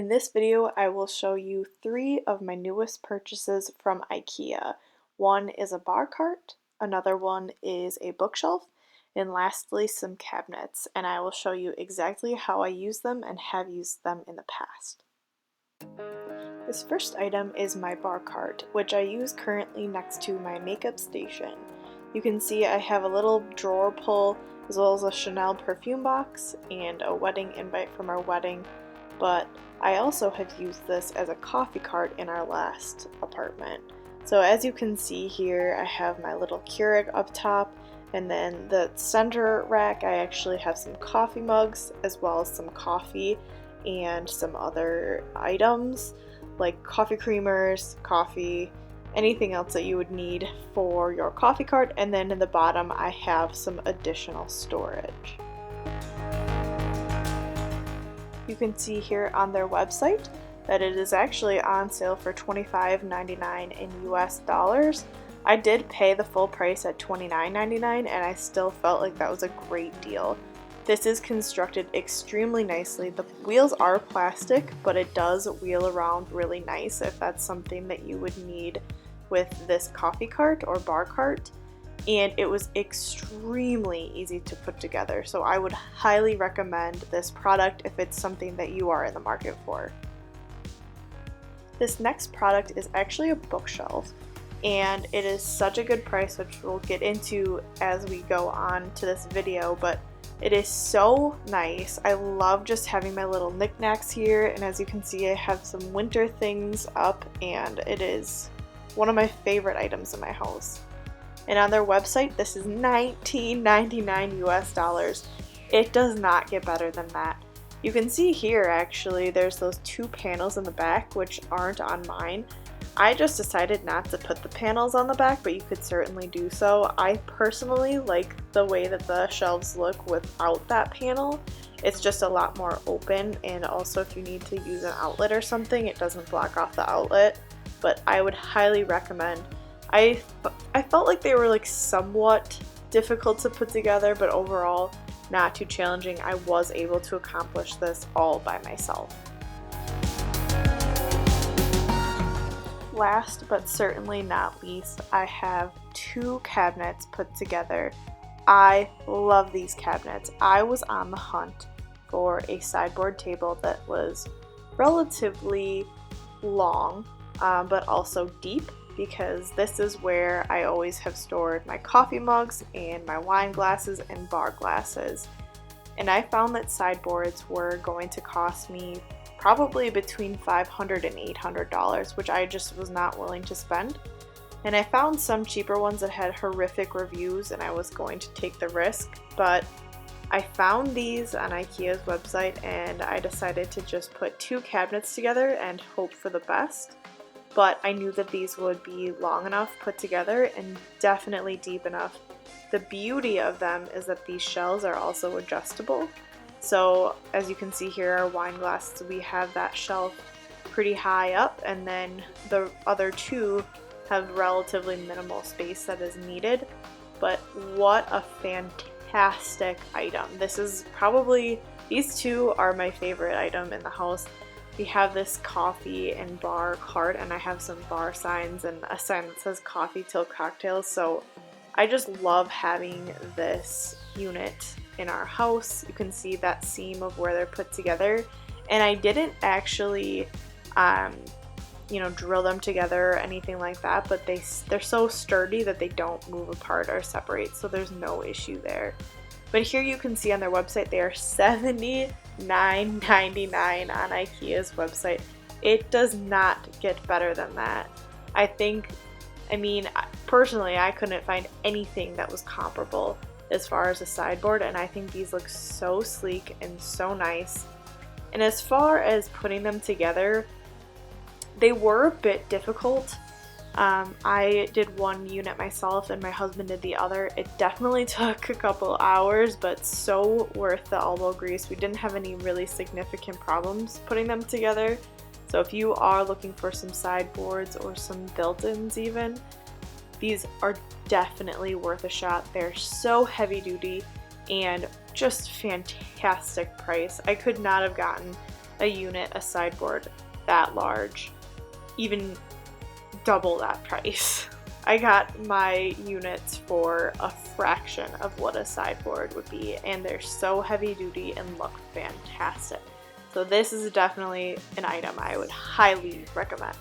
In this video, I will show you 3 of my newest purchases from IKEA. One is a bar cart, another one is a bookshelf, and lastly some cabinets, and I will show you exactly how I use them and have used them in the past. This first item is my bar cart, which I use currently next to my makeup station. You can see I have a little drawer pull as well as a Chanel perfume box and a wedding invite from our wedding, but I also have used this as a coffee cart in our last apartment. So as you can see here, I have my little Keurig up top, and then the center rack I actually have some coffee mugs as well as some coffee and some other items like coffee creamers, coffee, anything else that you would need for your coffee cart, and then in the bottom I have some additional storage. You can see here on their website that it is actually on sale for $25.99 in US dollars. I did pay the full price at $29.99 and I still felt like that was a great deal. This is constructed extremely nicely. The wheels are plastic, but it does wheel around really nice if that's something that you would need with this coffee cart or bar cart. And it was extremely easy to put together, so I would highly recommend this product if it's something that you are in the market for. This next product is actually a bookshelf, and it is such a good price, which we'll get into as we go on to this video, but it is so nice. I love just having my little knickknacks here, and as you can see I have some winter things up, and it is one of my favorite items in my house. And on their website, this is $19.99 US dollars. It does not get better than that. You can see here actually there's those 2 panels in the back which aren't on mine. I just decided not to put the panels on the back, but you could certainly do so. I personally like the way that the shelves look without that panel. It's just a lot more open, and also if you need to use an outlet or something, it doesn't block off the outlet. But I would highly recommend. I felt like they were like somewhat difficult to put together, but overall not too challenging. I was able to accomplish this all by myself. Last but certainly not least, I have 2 cabinets put together. I love these cabinets. I was on the hunt for a sideboard table that was relatively long, but also deep, because this is where I always have stored my coffee mugs and my wine glasses and bar glasses. And I found that sideboards were going to cost me probably between $500 and $800, which I just was not willing to spend. And I found some cheaper ones that had horrific reviews, and I was going to take the risk, but I found these on IKEA's website and I decided to just put 2 cabinets together and hope for the best. But I knew that these would be long enough put together and definitely deep enough. The beauty of them is that these shelves are also adjustable. So as you can see here, our wine glasses, we have that shelf pretty high up, and then the other 2 have relatively minimal space that is needed. But what a fantastic item. These 2 are my favorite item in the house. We have this coffee and bar cart, and I have some bar signs and a sign that says coffee till cocktails, so I just love having this unit in our house. You can see that seam of where they're put together, and I didn't actually drill them together or anything like that, but they're so sturdy that they don't move apart or separate, so there's no issue there. But here you can see on their website they are $79.99 on IKEA's website. It does not get better than that. Personally, I couldn't find anything that was comparable as far as a sideboard, and I think these look so sleek and so nice. And as far as putting them together, they were a bit difficult. I did one unit myself and my husband did the other. It definitely took a couple hours, but so worth the elbow grease. We didn't have any really significant problems putting them together. So if you are looking for some sideboards or some built-ins even, these are definitely worth a shot. They're so heavy duty and just fantastic price. I could not have gotten a unit, a sideboard that large, even double that price. I got my units for a fraction of what a sideboard would be, and they're so heavy duty and look fantastic. So this is definitely an item I would highly recommend.